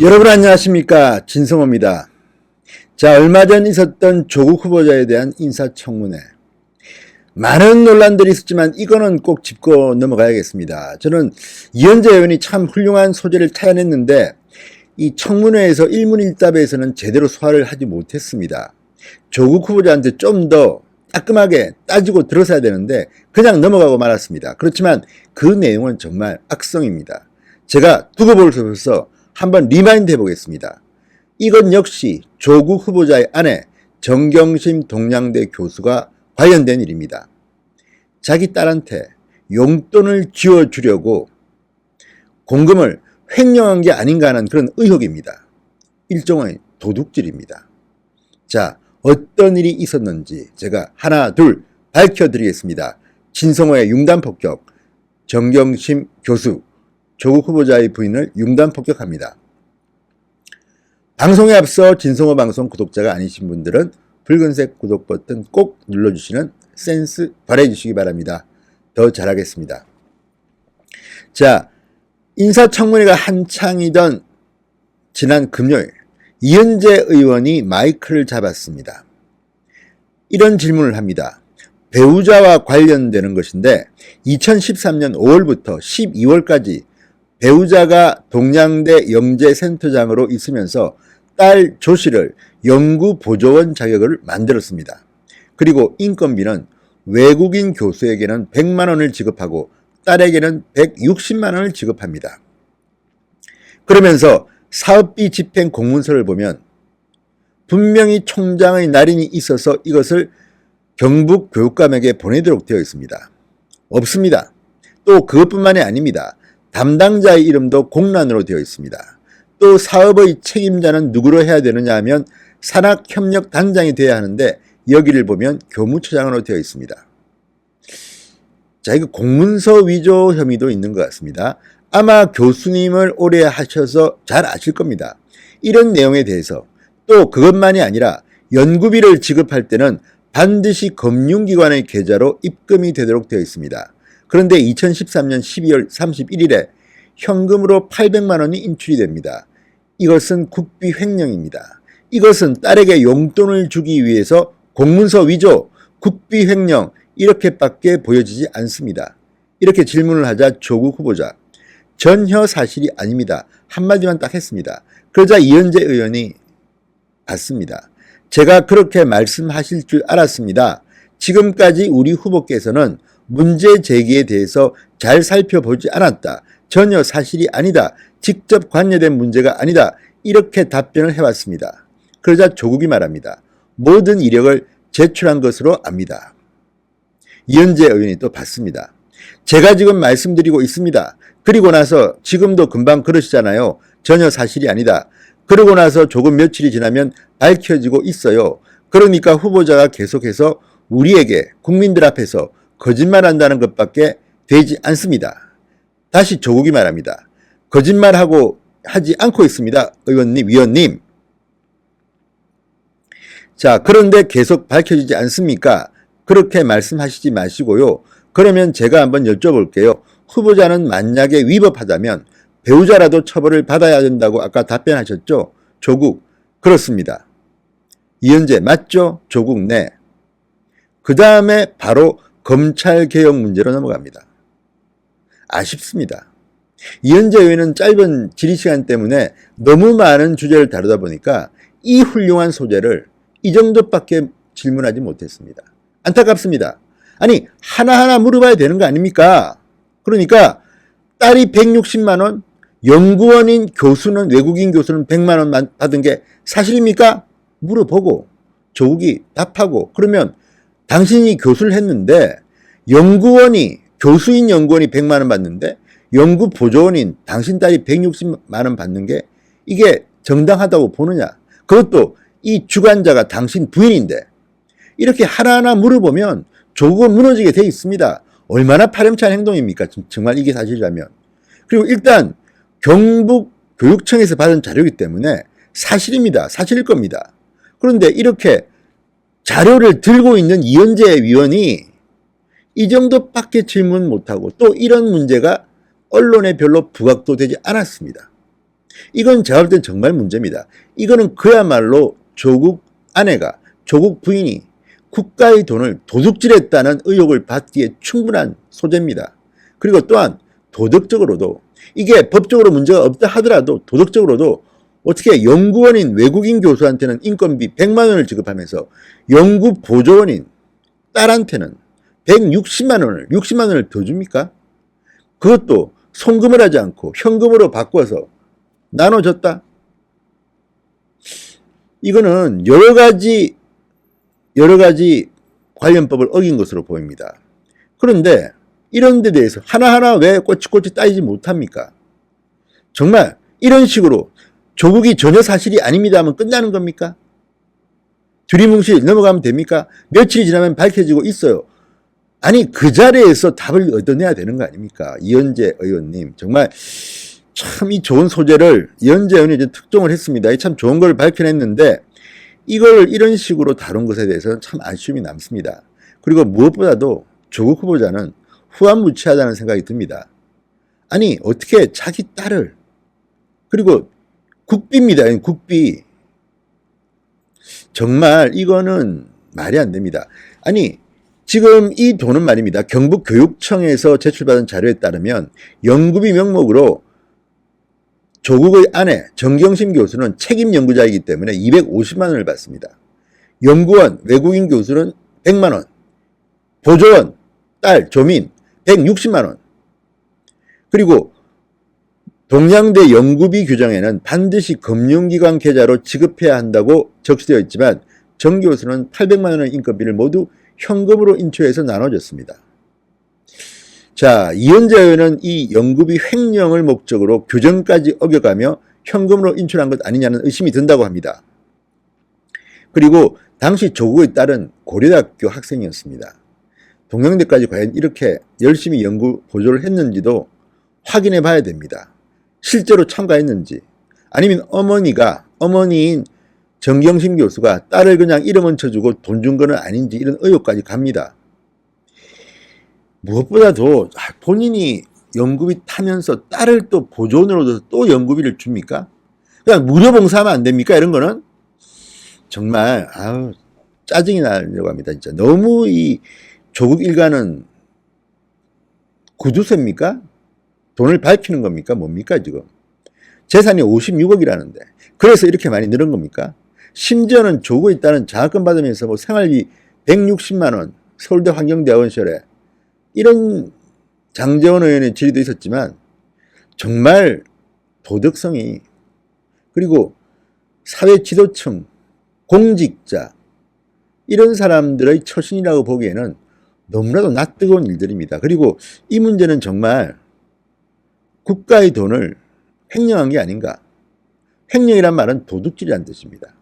여러분 안녕하십니까, 진성호입니다. 자, 얼마 전 있었던 조국 후보자에 대한 인사청문회, 많은 논란들이 있었지만 이거는 꼭 짚고 넘어가야겠습니다. 저는 이현재 의원이 참 훌륭한 소재를 타야냈는데 이 청문회에서 일문일답에서는 제대로 소화를 하지 못했습니다. 조국 후보자한테 좀 더 따끔하게 따지고 들었어야 되는데 그냥 넘어가고 말았습니다. 그렇지만 그 내용은 정말 악성입니다. 제가 두고 볼 수 없어서 한번 리마인드 해보겠습니다. 이건 역시 조국 후보자의 아내 정경심 동양대 교수가 관련된 일입니다. 자기 딸한테 용돈을 쥐어주려고 공금을 횡령한 게 아닌가 하는 그런 의혹입니다. 일종의 도둑질입니다. 자, 어떤 일이 있었는지 제가 하나 둘 밝혀드리겠습니다. 진성호의 융단폭격, 정경심 교수, 조국 후보자의 부인을 융단폭격합니다. 방송에 앞서 진성호 방송 구독자가 아니신 분들은 붉은색 구독 버튼 꼭 눌러주시는 센스 발휘해주시기 바랍니다. 더 잘하겠습니다. 자, 인사청문회가 한창이던 지난 금요일, 이현재 의원이 마이크를 잡았습니다. 이런 질문을 합니다. 배우자와 관련되는 것인데 2013년 5월부터 12월까지 배우자가 동양대 영재센터장으로 있으면서 딸 조 씨를 연구보조원 자격을 만들었습니다. 그리고 인건비는 외국인 교수에게는 100만 원을 지급하고 딸에게는 160만 원을 지급합니다. 그러면서 사업비 집행 공문서를 보면 분명히 총장의 날인이 있어서 이것을 경북 교육감에게 보내도록 되어 있습니다. 없습니다. 또 그것뿐만이 아닙니다. 담당자의 이름도 공란으로 되어 있습니다. 또 사업의 책임자는 누구로 해야 되느냐 하면 산학협력단장이 되어야 하는데 여기를 보면 교무처장으로 되어 있습니다. 자, 이거 공문서 위조 혐의도 있는 것 같습니다. 아마 교수님을 오래 하셔서 잘 아실 겁니다. 이런 내용에 대해서 또 그것만이 아니라 연구비를 지급할 때는 반드시 금융기관의 계좌로 입금이 되도록 되어 있습니다. 그런데 2013년 12월 31일에 현금으로 800만 원이 인출이 됩니다. 이것은 국비 횡령입니다. 이것은 딸에게 용돈을 주기 위해서 공문서 위조, 국비 횡령 이렇게밖에 보여지지 않습니다. 이렇게 질문을 하자 조국 후보자, 전혀 사실이 아닙니다. 한마디만 딱 했습니다. 그러자 이현재 의원이 맞습니다. 제가 그렇게 말씀하실 줄 알았습니다. 지금까지 우리 후보께서는 문제 제기에 대해서 잘 살펴보지 않았다. 전혀 사실이 아니다. 직접 관여된 문제가 아니다. 이렇게 답변을 해왔습니다. 그러자 조국이 말합니다. 모든 이력을 제출한 것으로 압니다. 이현재 의원이 또 받습니다. 제가 지금 말씀드리고 있습니다. 그리고 나서 지금도 금방 그러시잖아요. 전혀 사실이 아니다. 그러고 나서 조금 며칠이 지나면 밝혀지고 있어요. 그러니까 후보자가 계속해서 우리에게 국민들 앞에서 거짓말한다는 것밖에 되지 않습니다. 다시 조국이 말합니다. 거짓말하고 하지 않고 있습니다. 의원님, 위원님. 자, 그런데 계속 밝혀지지 않습니까? 그렇게 말씀하시지 마시고요. 그러면 제가 한번 여쭤볼게요. 후보자는 만약에 위법하다면 배우자라도 처벌을 받아야 된다고 아까 답변하셨죠? 조국, 그렇습니다. 이현재, 맞죠? 조국, 네. 그 다음에 바로 검찰개혁 문제로 넘어갑니다. 아쉽습니다. 이현재 의원은 짧은 질의시간 때문에 너무 많은 주제를 다루다 보니까 이 훌륭한 소재를 이 정도밖에 질문하지 못했습니다. 안타깝습니다. 아니, 하나하나 물어봐야 되는 거 아닙니까? 그러니까 딸이 160만 원, 연구원인 교수는, 외국인 교수는 100만 원 받은 게 사실입니까? 물어보고 조국이 답하고, 그러면 당신이 교수를 했는데 연구원이, 교수인 연구원이 100만 원 받는데 연구보조원인 당신 딸이 160만 원 받는 게 이게 정당하다고 보느냐? 그것도 이 주관자가 당신 부인인데. 이렇게 하나하나 물어보면 조국은 무너지게 돼 있습니다. 얼마나 파렴치한 행동입니까? 정말 이게 사실이라면. 그리고 일단 경북 교육청에서 받은 자료이기 때문에 사실입니다. 사실일 겁니다. 그런데 이렇게 자료를 들고 있는 이현재 위원이 이 정도밖에 질문 못하고 또 이런 문제가 언론에 별로 부각도 되지 않았습니다. 이건 제가 볼 땐 정말 문제입니다. 이거는 그야말로 조국 아내가, 조국 부인이 국가의 돈을 도둑질했다는 의혹을 받기에 충분한 소재입니다. 그리고 또한 도덕적으로도, 이게 법적으로 문제가 없다 하더라도 도덕적으로도 어떻게 연구원인 외국인 교수한테는 인건비 100만 원을 지급하면서 연구 보조원인 딸한테는 60만 원을 더 줍니까? 그것도 송금을 하지 않고 현금으로 바꿔서 나눠줬다? 이거는 여러 가지 관련법을 어긴 것으로 보입니다. 그런데 이런 데 대해서 하나하나 왜 꼬치꼬치 따지지 못합니까? 정말 이런 식으로 조국이 전혀 사실이 아닙니다 하면 끝나는 겁니까? 두리뭉실 넘어가면 됩니까? 며칠이 지나면 밝혀지고 있어요. 아니 그 자리에서 답을 얻어내야 되는 거 아닙니까? 이현재 의원님 정말 참 이 좋은 소재를 이현재 의원이 이제 특종을 했습니다. 참 좋은 걸 밝혀냈는데 이걸 이런 식으로 다룬 것에 대해서는 참 아쉬움이 남습니다. 그리고 무엇보다도 조국 후보자는 후한무치하다는 생각이 듭니다. 아니 어떻게 자기 딸을, 그리고 국비입니다. 국비. 정말 이거는 말이 안 됩니다. 아니 지금 이 돈은 말입니다. 경북교육청에서 제출받은 자료에 따르면 연구비 명목으로 조국의 아내 정경심 교수는 책임 연구자이기 때문에 250만 원을 받습니다. 연구원 외국인 교수는 100만 원, 보조원 딸 조민 160만 원. 그리고 동양대 연구비 규정에는 반드시 금융기관 계좌로 지급해야 한다고 적시되어 있지만 정 교수는 800만 원의 인건비를 모두 현금으로 인출해서 나눠줬습니다. 자, 이현재 의원은 이 연구비 횡령을 목적으로 규정까지 어겨가며 현금으로 인출한 것 아니냐는 의심이 든다고 합니다. 그리고 당시 조국의 딸은 고려대학교 학생이었습니다. 동양대까지 과연 이렇게 열심히 연구 보조를 했는지도 확인해 봐야 됩니다. 실제로 참가했는지, 아니면 어머니인 정경심 교수가 딸을 그냥 이름은 쳐주고 돈 준 거는 아닌지 이런 의혹까지 갑니다. 무엇보다도 본인이 연구비 타면서 딸을 또 보조원으로 둬서 또 연구비를 줍니까? 그냥 무료 봉사하면 안 됩니까? 이런 거는 정말 짜증이 나려고 합니다. 진짜 너무 이 조국 일가는 구두쇠입니까? 돈을 밝히는 겁니까? 뭡니까 지금? 재산이 56억이라는데 그래서 이렇게 많이 늘은 겁니까? 심지어는 조국에 따른 장학금 받으면서 뭐 생활비 160만 원, 서울대 환경대학원 시절에 이런 장제원 의원의 질의도 있었지만 정말 도덕성이, 그리고 사회 지도층, 공직자 이런 사람들의 처신이라고 보기에는 너무나도 낯뜨거운 일들입니다. 그리고 이 문제는 정말 국가의 돈을 횡령한 게 아닌가. 횡령이란 말은 도둑질이라는 뜻입니다.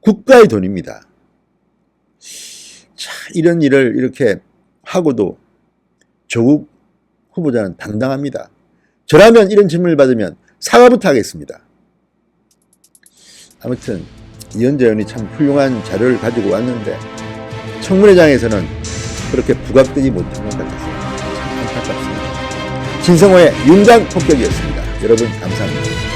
국가의 돈입니다. 자, 이런 일을 이렇게 하고도 조국 후보자는 당당합니다. 저라면 이런 질문을 받으면 사과부터 하겠습니다. 아무튼 이현재 의원이 참 훌륭한 자료를 가지고 왔는데 청문회장에서는 그렇게 부각되지 못한 것 같아서 참 안타깝습니다. 진성호의 윤당 폭격이었습니다. 여러분 감사합니다.